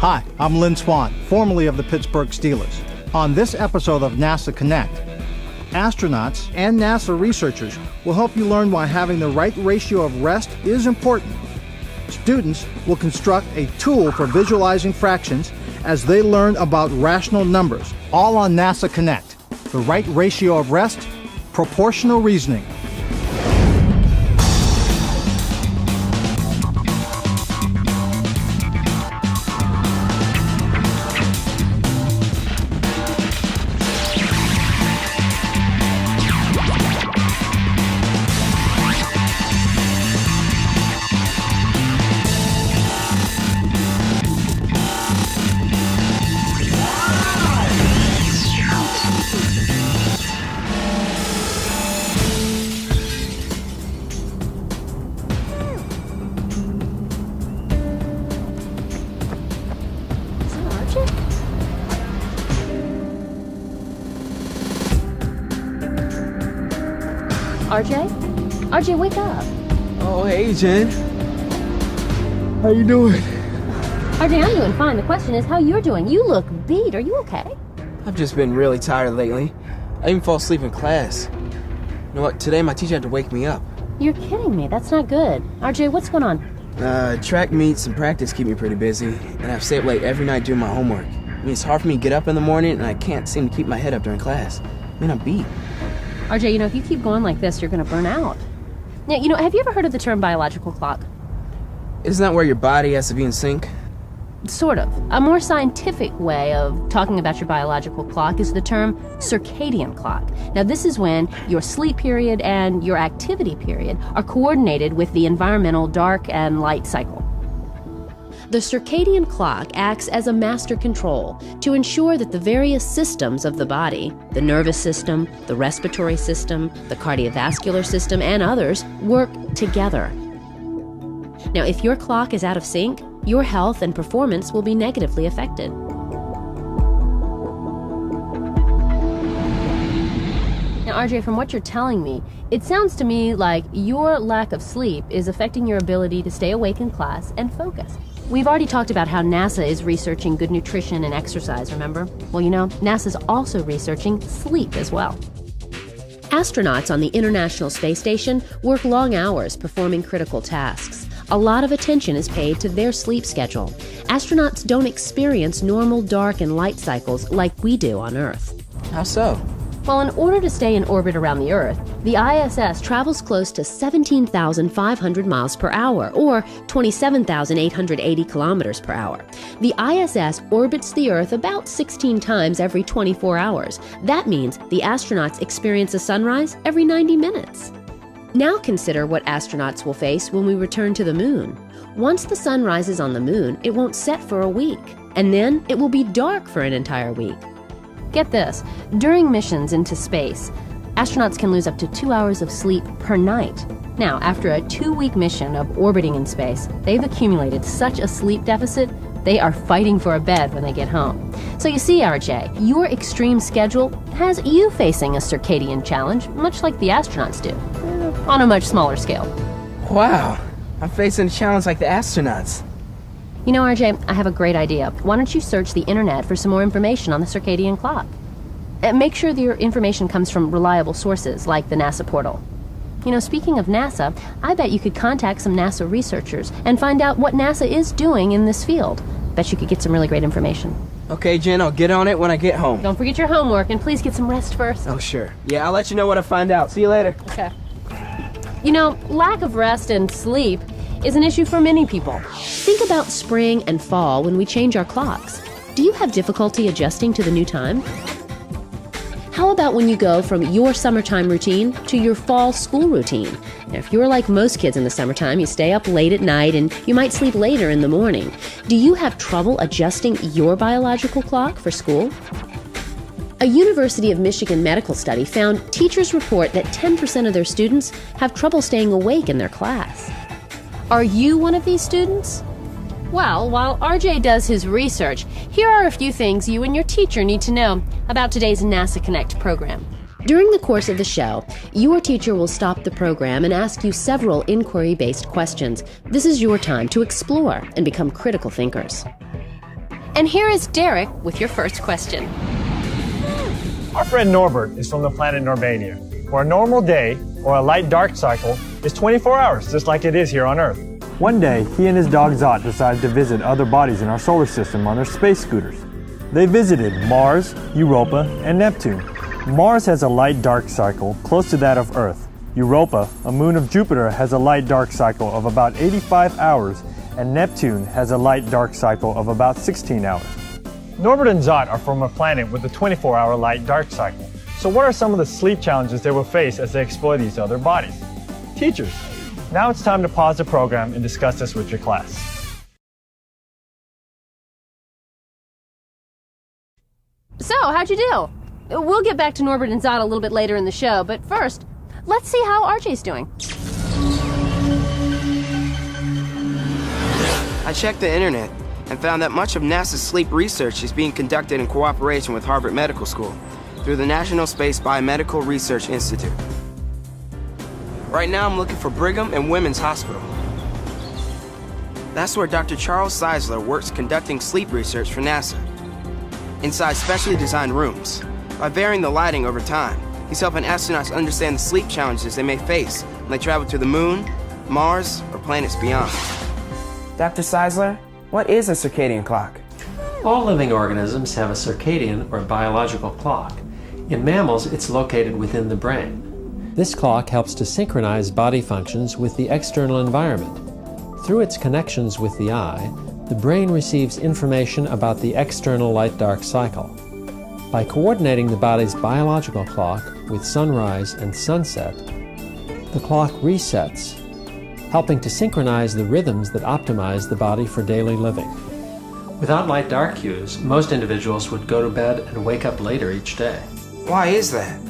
Hi, I'm Lynn Swann, formerly of the Pittsburgh Steelers. On this episode of NASA Connect, astronauts and NASA researchers will help you learn why having the right ratio of rest is important. Students will construct a tool for visualizing fractions as they learn about rational numbers, all on NASA Connect. The right ratio of rest, proportional reasoning. RJ, wake up. Oh, hey, Jen. How you doing? RJ, I'm doing fine. The question is how you're doing. You look beat. Are you okay? I've just been really tired lately. I even fall asleep in class. You know what? Today my teacher had to wake me up. You're kidding me. That's not good. RJ, what's going on? Track meets and practice keep me pretty busy, and I have to stay up late every night doing my homework. I mean, it's hard for me to get up in the morning, and I can't seem to keep my head up during class. I mean, I'm beat. RJ, if you keep going like this, you're going to burn out. Now, have you ever heard of the term biological clock? Isn't that where your body has to be in sync? Sort of. A more scientific way of talking about your biological clock is the term circadian clock. Now, this is when your sleep period and your activity period are coordinated with the environmental dark and light cycle. The circadian clock acts as a master control to ensure that the various systems of the body, the nervous system, the respiratory system, the cardiovascular system, and others, work together. Now, if your clock is out of sync, your health and performance will be negatively affected. Now, RJ, from what you're telling me, it sounds to me like your lack of sleep is affecting your ability to stay awake in class and focus. We've already talked about how NASA is researching good nutrition and exercise, remember? Well, NASA's also researching sleep as well. Astronauts on the International Space Station work long hours performing critical tasks. A lot of attention is paid to their sleep schedule. Astronauts don't experience normal dark and light cycles like we do on Earth. How so? Well, in order to stay in orbit around the Earth, the ISS travels close to 17,500 miles per hour, or 27,880 kilometers per hour. The ISS orbits the Earth about 16 times every 24 hours. That means the astronauts experience a sunrise every 90 minutes. Now consider what astronauts will face when we return to the moon. Once the sun rises on the moon, it won't set for a week, and then it will be dark for an entire week. Get this, during missions into space, astronauts can lose up to 2 hours of sleep per night. Now, after a 2-week mission of orbiting in space, they've accumulated such a sleep deficit, they are fighting for a bed when they get home. So you see, RJ, your extreme schedule has you facing a circadian challenge, much like the astronauts do, on a much smaller scale. Wow, I'm facing a challenge like the astronauts. RJ, I have a great idea. Why don't you search the internet for some more information on the circadian clock? Make sure that your information comes from reliable sources like the NASA portal. Speaking of NASA, I bet you could contact some NASA researchers and find out what NASA is doing in this field. Bet you could get some really great information. Okay, Jen, I'll get on it when I get home. Don't forget your homework, and please get some rest first. Oh, sure. Yeah, I'll let you know what I find out. See you later. Okay. Lack of rest and sleep is an issue for many people. Think about spring and fall when we change our clocks. Do you have difficulty adjusting to the new time? How about when you go from your summertime routine to your fall school routine? Now, if you're like most kids in the summertime, you stay up late at night and you might sleep later in the morning. Do you have trouble adjusting your biological clock for school? A University of Michigan medical study found teachers report that 10% of their students have trouble staying awake in their class. Are you one of these students? Well, while RJ does his research, here are a few things you and your teacher need to know about today's NASA Connect program. During the course of the show, your teacher will stop the program and ask you several inquiry-based questions. This is your time to explore and become critical thinkers. And here is Derek with your first question. Our friend Norbert is from the planet Normania, where a normal day, or a light-dark cycle, is 24 hours, just like it is here on Earth. One day, he and his dog Zot decided to visit other bodies in our solar system on their space scooters. They visited Mars, Europa, and Neptune. Mars has a light-dark cycle close to that of Earth. Europa, a moon of Jupiter, has a light-dark cycle of about 85 hours, and Neptune has a light-dark cycle of about 16 hours. Norbert and Zot are from a planet with a 24-hour light-dark cycle. So what are some of the sleep challenges they will face as they explore these other bodies? Teachers, now it's time to pause the program and discuss this with your class. So, how'd you do? We'll get back to Norbert and Zot a little bit later in the show, but first, let's see how RJ's doing. I checked the internet and found that much of NASA's sleep research is being conducted in cooperation with Harvard Medical School through the National Space Biomedical Research Institute. Right now, I'm looking for Brigham and Women's Hospital. That's where Dr. Charles Czeisler works conducting sleep research for NASA. Inside specially designed rooms, by varying the lighting over time, he's helping astronauts understand the sleep challenges they may face when they travel to the Moon, Mars, or planets beyond. Dr. Czeisler, what is a circadian clock? All living organisms have a circadian or biological clock. In mammals, it's located within the brain. This clock helps to synchronize body functions with the external environment. Through its connections with the eye, the brain receives information about the external light-dark cycle. By coordinating the body's biological clock with sunrise and sunset, the clock resets, helping to synchronize the rhythms that optimize the body for daily living. Without light-dark cues, most individuals would go to bed and wake up later each day. Why is that?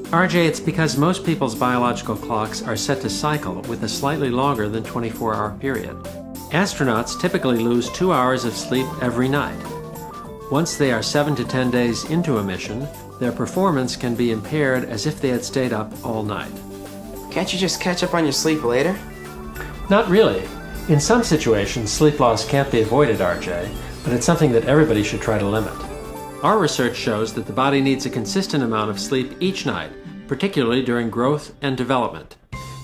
RJ, it's because most people's biological clocks are set to cycle with a slightly longer than 24-hour period. Astronauts typically lose 2 hours of sleep every night. Once they are 7 to 10 days into a mission, their performance can be impaired as if they had stayed up all night. Can't you just catch up on your sleep later? Not really. In some situations, sleep loss can't be avoided, RJ, but it's something that everybody should try to limit. Our research shows that the body needs a consistent amount of sleep each night, particularly during growth and development.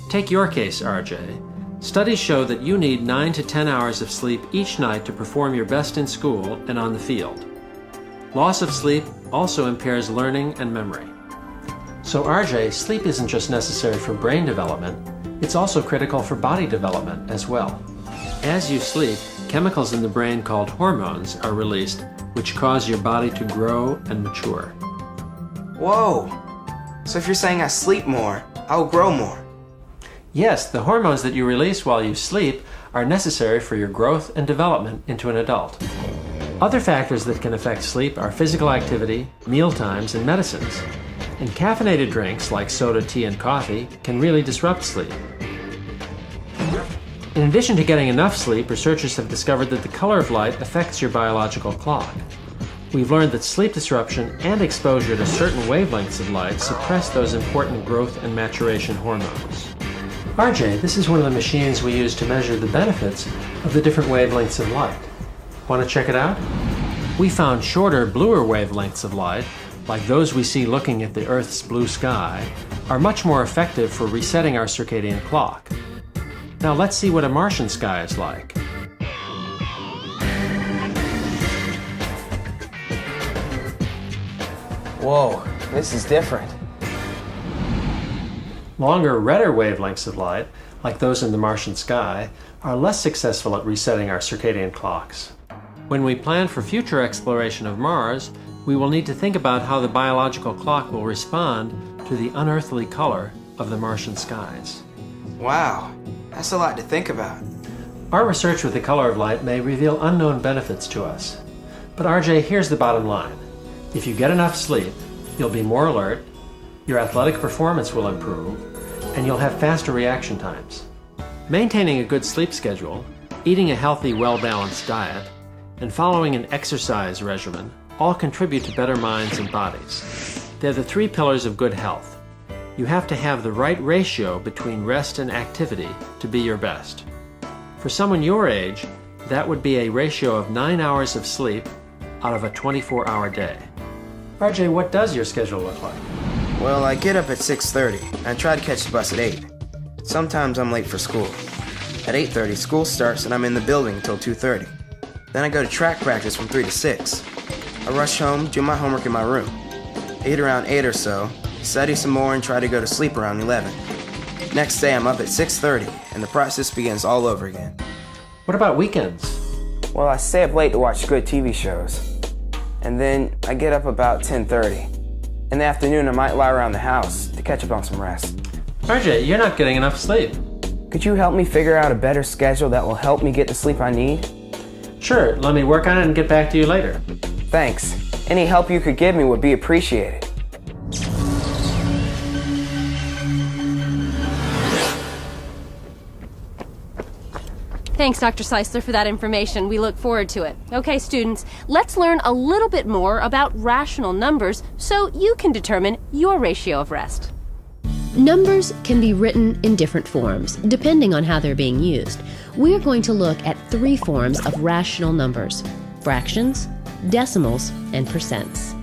Take your case, RJ. Studies show that you need 9 to 10 hours of sleep each night to perform your best in school and on the field. Loss of sleep also impairs learning and memory. So RJ, sleep isn't just necessary for brain development, it's also critical for body development as well. As you sleep, chemicals in the brain called hormones are released, which cause your body to grow and mature. Whoa! So if you're saying I sleep more, I will grow more. Yes, the hormones that you release while you sleep are necessary for your growth and development into an adult. Other factors that can affect sleep are physical activity, meal times, and medicines. And caffeinated drinks like soda, tea, and coffee can really disrupt sleep. In addition to getting enough sleep, researchers have discovered that the color of light affects your biological clock. We've learned that sleep disruption and exposure to certain wavelengths of light suppress those important growth and maturation hormones. RJ, this is one of the machines we use to measure the benefits of the different wavelengths of light. Want to check it out? We found shorter, bluer wavelengths of light, like those we see looking at the Earth's blue sky, are much more effective for resetting our circadian clock. Now let's see what a Martian sky is like. Whoa, this is different. Longer, redder wavelengths of light, like those in the Martian sky, are less successful at resetting our circadian clocks. When we plan for future exploration of Mars, we will need to think about how the biological clock will respond to the unearthly color of the Martian skies. Wow, that's a lot to think about. Our research with the color of light may reveal unknown benefits to us. But RJ, here's the bottom line. If you get enough sleep, you'll be more alert, your athletic performance will improve, and you'll have faster reaction times. Maintaining a good sleep schedule, eating a healthy, well-balanced diet, and following an exercise regimen all contribute to better minds and bodies. They're the 3 pillars of good health. You have to have the right ratio between rest and activity to be your best. For someone your age, that would be a ratio of 9 hours of sleep out of a 24-hour day. RJ, what does your schedule look like? Well, I get up at 6:30 and I try to catch the bus at 8. Sometimes I'm late for school. At 8:30, school starts and I'm in the building until 2:30. Then I go to track practice from 3 to 6. I rush home, do my homework in my room. I eat around 8 or so, study some more and try to go to sleep around 11. Next day I'm up at 6:30 and the process begins all over again. What about weekends? Well, I stay up late to watch good TV shows. And then I get up about 10:30. In the afternoon, I might lie around the house to catch up on some rest. RJ, you're not getting enough sleep. Could you help me figure out a better schedule that will help me get the sleep I need? Sure, let me work on it and get back to you later. Thanks. Any help you could give me would be appreciated. Thanks, Dr. Seisler, for that information. We look forward to it. Okay, students, let's learn a little bit more about rational numbers so you can determine your ratio of rest. Numbers can be written in different forms, depending on how they're being used. We're going to look at 3 forms of rational numbers: fractions, decimals, and percents.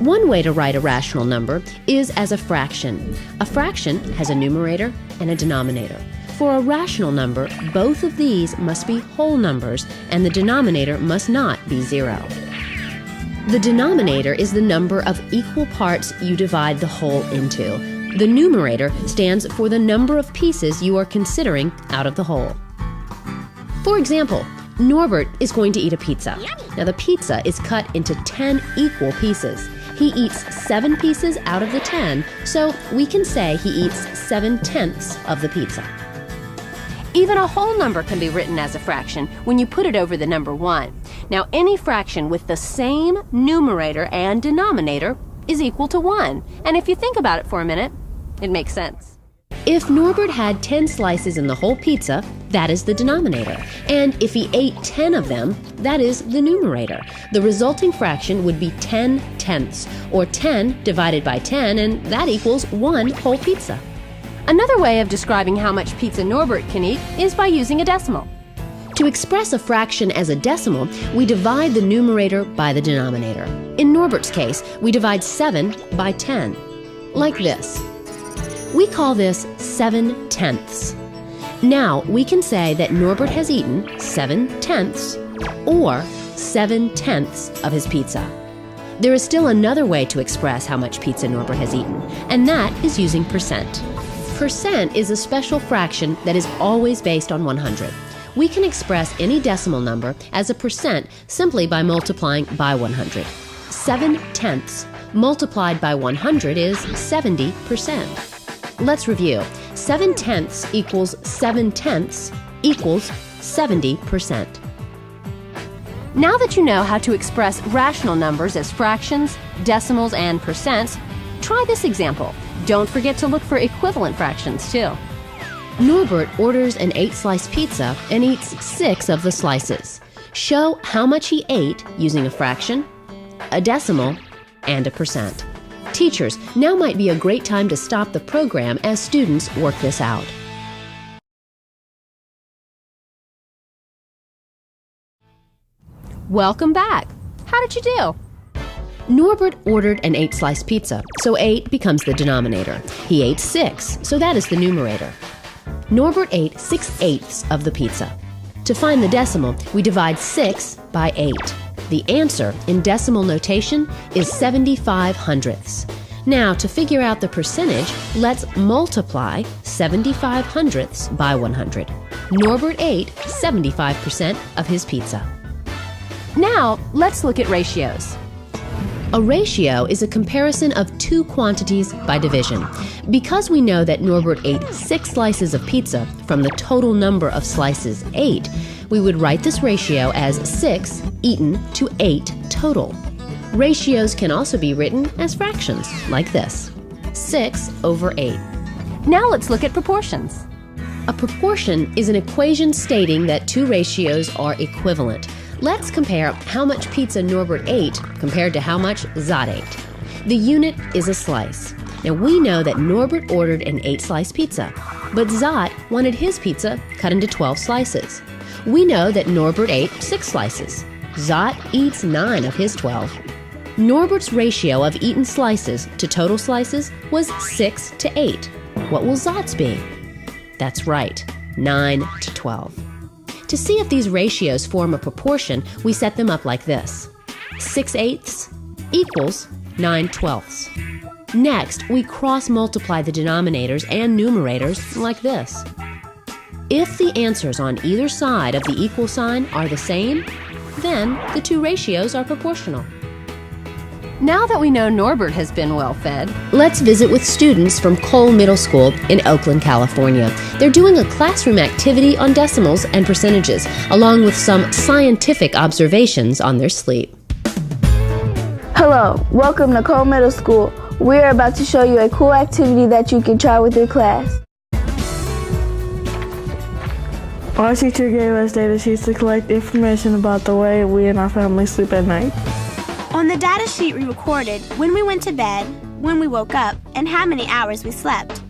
One way to write a rational number is as a fraction. A fraction has a numerator and a denominator. For a rational number, both of these must be whole numbers, and the denominator must not be 0. The denominator is the number of equal parts you divide the whole into. The numerator stands for the number of pieces you are considering out of the whole. For example, Norbert is going to eat a pizza. Now, the pizza is cut into 10 equal pieces. He eats 7 pieces out of the 10, so we can say he eats 7/10 of the pizza. Even a whole number can be written as a fraction when you put it over the number 1. Now, any fraction with the same numerator and denominator is equal to 1. And if you think about it for a minute, it makes sense. If Norbert had 10 slices in the whole pizza, that is the denominator. And if he ate 10 of them, that is the numerator. The resulting fraction would be 10/10, or 10 divided by 10, and that equals 1 whole pizza. Another way of describing how much pizza Norbert can eat is by using a decimal. To express a fraction as a decimal, we divide the numerator by the denominator. In Norbert's case, we divide 7 by 10, like this. We call this 7/10. Now, we can say that Norbert has eaten 7/10 or 7/10 of his pizza. There is still another way to express how much pizza Norbert has eaten, and that is using percent. Percent is a special fraction that is always based on 100. We can express any decimal number as a percent simply by multiplying by 100. 7/10 multiplied by 100 is 70%. Let's review. 7/10 equals 7/10 equals 70%. Now that you know how to express rational numbers as fractions, decimals, and percents, try this example. Don't forget to look for equivalent fractions, too. Norbert orders an 8-slice pizza and eats 6 of the slices. Show how much he ate using a fraction, a decimal, and a percent. Teachers, now might be a great time to stop the program as students work this out. Welcome back. How did you do? Norbert ordered an 8-slice pizza, so 8 becomes the denominator. He ate 6, so that is the numerator. Norbert ate 6/8 of the pizza. To find the decimal, we divide 6 by 8. The answer in decimal notation is 75/100. Now, to figure out the percentage, let's multiply 75/100 by 100. Norbert ate 75% of his pizza. Now, let's look at ratios. A ratio is a comparison of 2 quantities by division. Because we know that Norbert ate 6 slices of pizza from the total number of slices 8, we would write this ratio as 6 eaten to 8 total. Ratios can also be written as fractions, like this: 6/8. Now let's look at proportions. A proportion is an equation stating that 2 ratios are equivalent. Let's compare how much pizza Norbert ate compared to how much Zot ate. The unit is a slice. Now, we know that Norbert ordered an 8-slice pizza, but Zot wanted his pizza cut into 12 slices. We know that Norbert ate 6 slices. Zot eats 9 of his 12. Norbert's ratio of eaten slices to total slices was 6 to 8. What will Zot's be? That's right, 9 to 12. To see if these ratios form a proportion, we set them up like this. 6/8 equals 9/12. Next, we cross-multiply the denominators and numerators like this. If the answers on either side of the equal sign are the same, then the two ratios are proportional. Now that we know Norbert has been well fed, Let's visit with students from Cole Middle School in Oakland, California. They're doing a classroom activity on decimals and percentages, along with some scientific observations on their sleep. Hello, welcome to Cole Middle School. We are about to show you a cool activity that you can try with your class. Our teacher gave us data sheets to collect information about the way we and our family sleep at night. On the data sheet, we recorded when we went to bed, when we woke up, and how many hours we slept.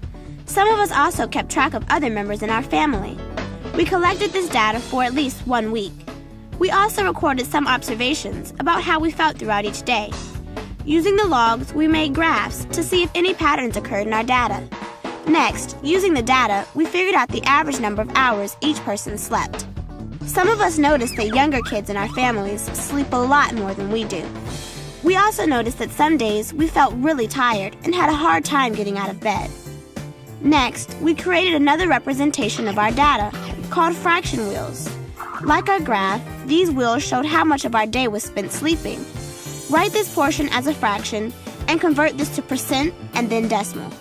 Some of us also kept track of other members in our family. We collected this data for at least 1 week. We also recorded some observations about how we felt throughout each day. Using the logs, we made graphs to see if any patterns occurred in our data. Next, using the data, we figured out the average number of hours each person slept. Some of us noticed that younger kids in our families sleep a lot more than we do. We also noticed that some days we felt really tired and had a hard time getting out of bed. Next, we created another representation of our data, called fraction wheels. Like our graph, these wheels showed how much of our day was spent sleeping. Write this portion as a fraction and convert this to percent and then decimal.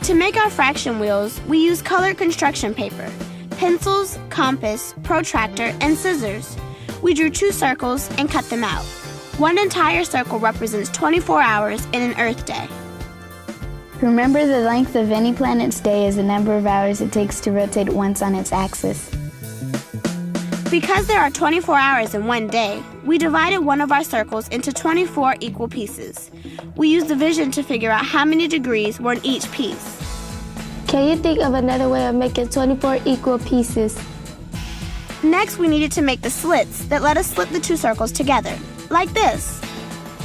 To make our fraction wheels, we use colored construction paper, pencils, compass, protractor, and scissors. We drew 2 circles and cut them out. One entire circle represents 24 hours in an Earth day. Remember, the length of any planet's day is the number of hours it takes to rotate once on its axis. Because there are 24 hours in one day, we divided one of our circles into 24 equal pieces. We used division to figure out how many degrees were in each piece. Can you think of another way of making 24 equal pieces? Next, we needed to make the slits that let us slip the 2 circles together, like this.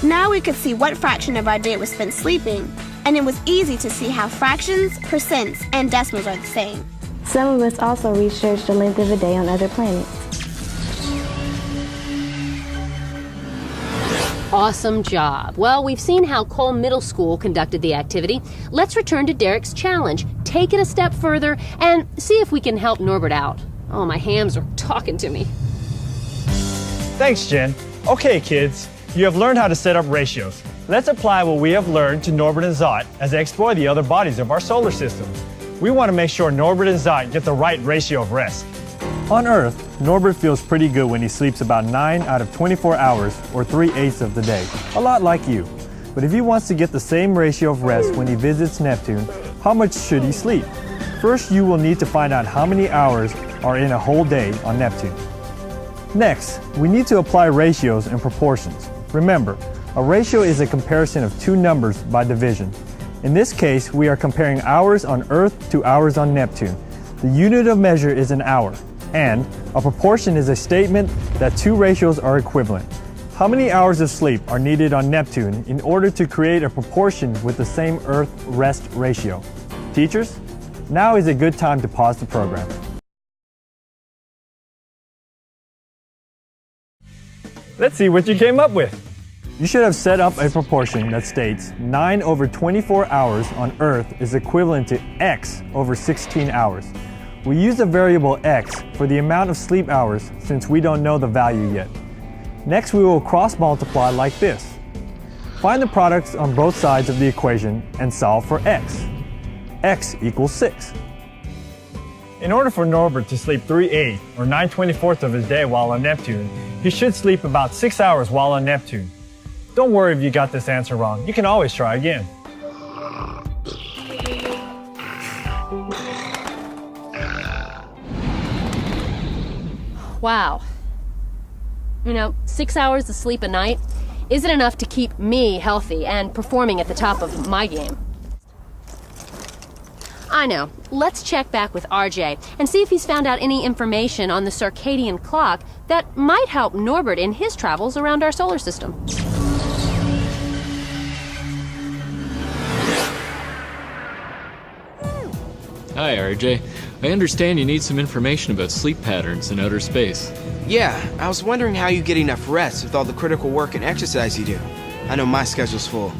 Now we could see what fraction of our day was spent sleeping, and it was easy to see how fractions, percents, and decimals are the same. Some of us also researched the length of a day on other planets. Awesome job. Well, we've seen how Cole Middle School conducted the activity. Let's return to Derek's challenge. Take it a step further and see if we can help Norbert out. Oh, my hams are talking to me. Thanks, Jen. Okay, kids, you have learned how to set up ratios. Let's apply what we have learned to Norbert and Zot as they explore the other bodies of our solar system. We want to make sure Norbert and Zot get the right ratio of rest. On Earth, Norbert feels pretty good when he sleeps about 9 out of 24 hours, or 3/8 of the day, a lot like you. But if he wants to get the same ratio of rest when he visits Neptune, how much should he sleep? First, you will need to find out how many hours are in a whole day on Neptune. Next, we need to apply ratios and proportions. Remember, a ratio is a comparison of 2 numbers by division. In this case, we are comparing hours on Earth to hours on Neptune. The unit of measure is an hour, and a proportion is a statement that 2 ratios are equivalent. How many hours of sleep are needed on Neptune in order to create a proportion with the same Earth rest ratio? Teachers, now is a good time to pause the program. Let's see what you came up with. You should have set up a proportion that states 9 over 24 hours on Earth is equivalent to x over 16 hours. We use the variable x for the amount of sleep hours since we don't know the value yet. Next, we will cross-multiply like this. Find the products on both sides of the equation and solve for x. X equals 6. In order for Norbert to sleep 3/8 or 9/24 of his day while on Neptune, he should sleep about 6 hours while on Neptune. Don't worry if you got this answer wrong. You can always try again. Wow. 6 hours of sleep a night isn't enough to keep me healthy and performing at the top of my game. I know. Let's check back with RJ and see if he's found out any information on the circadian clock that might help Norbert in his travels around our solar system. Hi, RJ. I understand you need some information about sleep patterns in outer space. Yeah, I was wondering how you get enough rest with all the critical work and exercise you do. I know my schedule's full.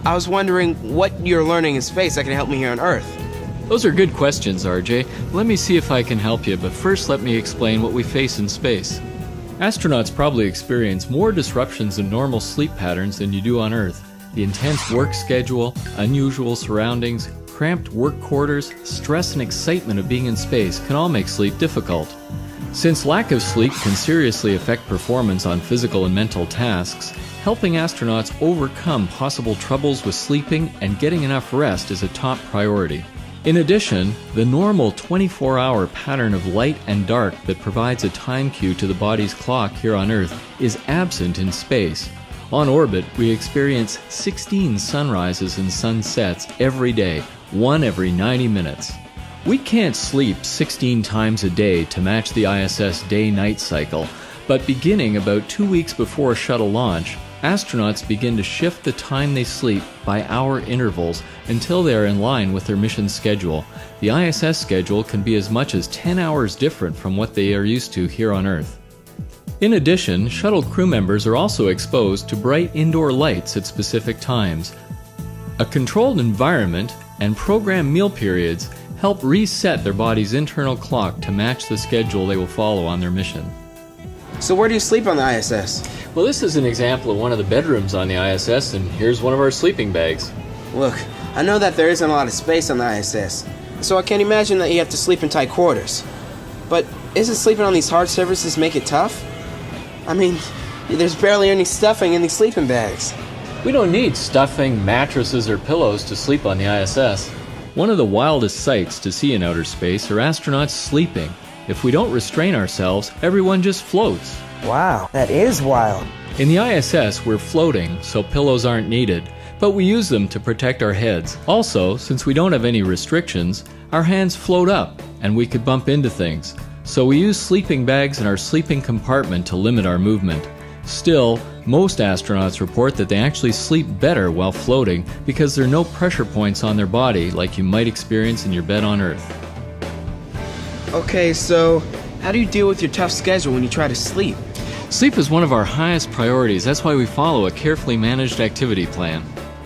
I was wondering what you're learning in space that can help me here on Earth. Those are good questions, RJ. Let me see if I can help you, but first let me explain what we face in space. Astronauts probably experience more disruptions in normal sleep patterns than you do on Earth. The intense work schedule, unusual surroundings, cramped work quarters, stress and excitement of being in space can all make sleep difficult. Since lack of sleep can seriously affect performance on physical and mental tasks, helping astronauts overcome possible troubles with sleeping and getting enough rest is a top priority. In addition, the normal 24-hour pattern of light and dark that provides a time cue to the body's clock here on Earth is absent in space. On orbit, we experience 16 sunrises and sunsets every day, one every 90 minutes. We can't sleep 16 times a day to match the ISS day-night cycle, but beginning about 2 weeks before shuttle launch, astronauts begin to shift the time they sleep by hour intervals until they are in line with their mission schedule. The ISS schedule can be as much as 10 hours different from what they are used to here on Earth. In addition, shuttle crew members are also exposed to bright indoor lights at specific times. A controlled environment and programmed meal periods help reset their body's internal clock to match the schedule they will follow on their mission. So where do you sleep on the ISS? Well, this is an example of one of the bedrooms on the ISS, and here's one of our sleeping bags. Look, I know that there isn't a lot of space on the ISS, so I can't imagine that you have to sleep in tight quarters. But isn't sleeping on these hard surfaces make it tough? I mean, there's barely any stuffing in these sleeping bags. We don't need stuffing, mattresses, or pillows to sleep on the ISS. One of the wildest sights to see in outer space are astronauts sleeping. If we don't restrain ourselves, everyone just floats. Wow, that is wild. In the ISS, we're floating, so pillows aren't needed, but we use them to protect our heads. Also, since we don't have any restrictions, our hands float up, and we could bump into things. So we use sleeping bags in our sleeping compartment to limit our movement. Still, most astronauts report that they actually sleep better while floating because there are no pressure points on their body like you might experience in your bed on Earth. Okay, so how do you deal with your tough schedule when you try to sleep? Sleep is one of our highest priorities. That's why we follow a carefully managed activity plan.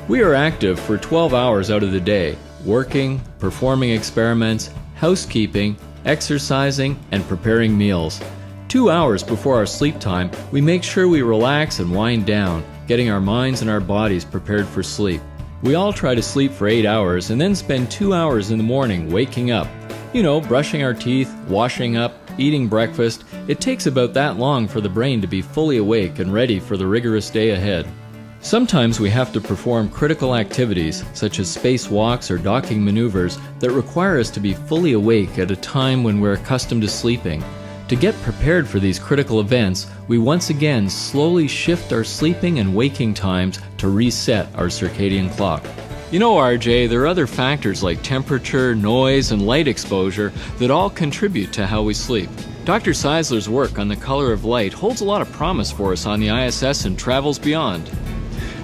We are active for 12 hours out of the day, working, performing experiments, housekeeping, exercising, and preparing meals. 2 hours before our sleep time, we make sure we relax and wind down, getting our minds and our bodies prepared for sleep. We all try to sleep for 8 hours and then spend 2 hours in the morning waking up. You know, brushing our teeth, washing up, eating breakfast. It takes about that long for the brain to be fully awake and ready for the rigorous day ahead. Sometimes we have to perform critical activities, such as spacewalks or docking maneuvers, that require us to be fully awake at a time when we're accustomed to sleeping. To get prepared for these critical events, we once again slowly shift our sleeping and waking times to reset our circadian clock. You know, RJ, there are other factors like temperature, noise, and light exposure that all contribute to how we sleep. Dr. Seisler's work on the color of light holds a lot of promise for us on the ISS and travels beyond.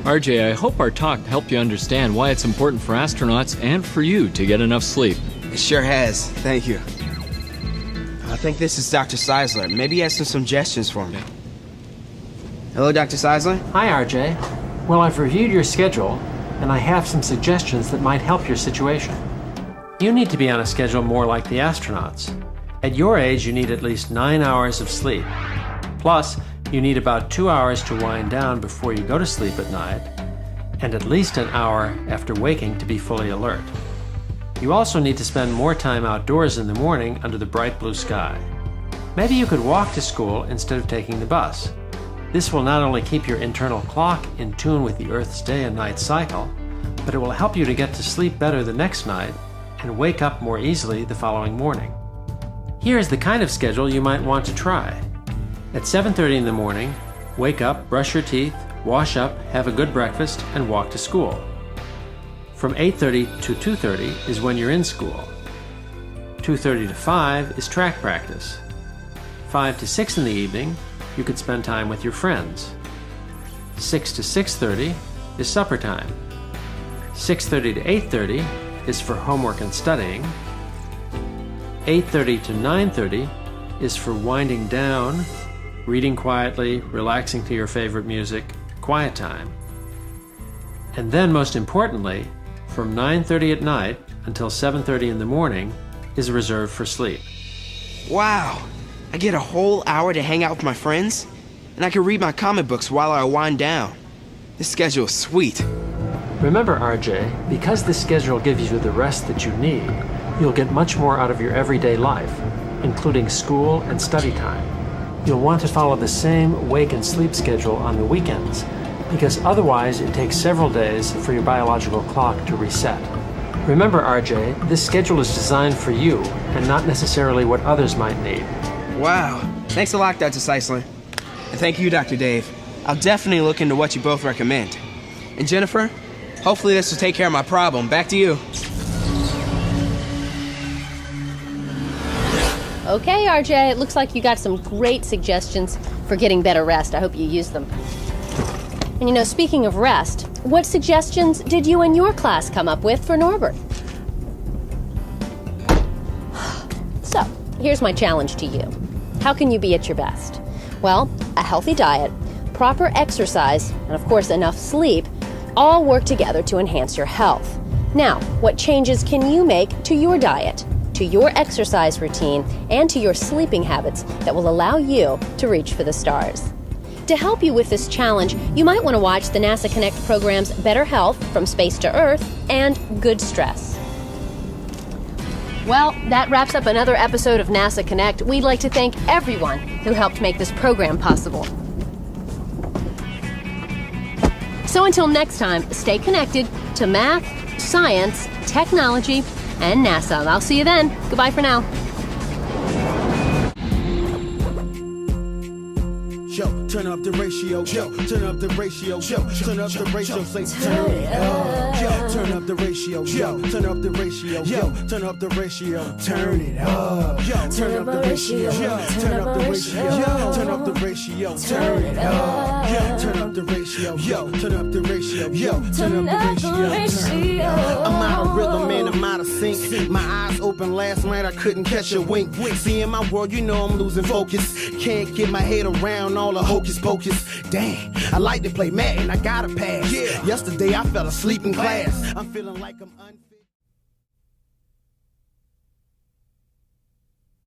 RJ, I hope our talk helped you understand why it's important for astronauts and for you to get enough sleep. It sure has. Thank you. I think this is Dr. Seisler. Maybe he has some suggestions for me. Hello, Dr. Seisler? Hi, RJ. Well, I've reviewed your schedule, and I have some suggestions that might help your situation. You need to be on a schedule more like the astronauts. At your age, you need at least 9 hours of sleep. Plus, you need about 2 hours to wind down before you go to sleep at night, and at least an hour after waking to be fully alert. You also need to spend more time outdoors in the morning under the bright blue sky. Maybe you could walk to school instead of taking the bus. This will not only keep your internal clock in tune with the Earth's day and night cycle, but it will help you to get to sleep better the next night and wake up more easily the following morning. Here's the kind of schedule you might want to try. At 7:30 in the morning, wake up, brush your teeth, wash up, have a good breakfast, and walk to school. From 8:30 to 2:30 is when you're in school. 2:30 to 5 is track practice. 5 to 6 in the evening, you could spend time with your friends. 6 to 6:30 is supper time. 6:30 to 8:30 is for homework and studying. 8:30 to 9:30 is for winding down, reading quietly, relaxing to your favorite music, quiet time. And then, most importantly, from 9:30 at night until 7:30 in the morning is reserved for sleep. Wow, I get a whole hour to hang out with my friends, and I can read my comic books while I wind down. This schedule is sweet. Remember, RJ, because this schedule gives you the rest that you need, you'll get much more out of your everyday life, including school and study time. You'll want to follow the same wake and sleep schedule on the weekends, because otherwise it takes several days for your biological clock to reset. Remember, RJ, this schedule is designed for you and not necessarily what others might need. Wow. Thanks a lot, Dr. Seisler. And thank you, Dr. Dave. I'll definitely look into what you both recommend. And Jennifer, hopefully this will take care of my problem. Back to you. Okay, RJ, it looks like you got some great suggestions for getting better rest. I hope you use them. And you know, speaking of rest, what suggestions did you and your class come up with for Norbert? So, here's my challenge to you. How can you be at your best? Well, a healthy diet, proper exercise, and of course enough sleep all work together to enhance your health. Now, what changes can you make to your diet, to your exercise routine, and to your sleeping habits that will allow you to reach for the stars? To help you with this challenge, you might want to watch the NASA Connect programs Better Health from Space to Earth and Good Stress. Well, that wraps up another episode of NASA Connect. We'd like to thank everyone who helped make this program possible. So until next time, stay connected to math, science, technology, and NASA. I'll see you then. Goodbye for now. Yo, turn up the ratio. Yo, turn up the ratio. Yo, turn up the ratio. Say turn it up. Yo, turn up the ratio. Yo, turn up the ratio. Yo, turn up the ratio. Turn it up. Yo, turn up the ratio. Yo, turn up the ratio. Yo, turn up the ratio. Turn it up. Yo, turn up the ratio. Yo, turn up the ratio. Yo, turn up the ratio. I'm out of rhythm and I'm out of sync. My eyes open last night, I couldn't catch a wink. See in my world, you know I'm losing focus. Can't get my head around all the hocus pocus. Damn, I like to play Madden, I gotta pass. Yesterday I fell asleep in class. I'm feeling like I'm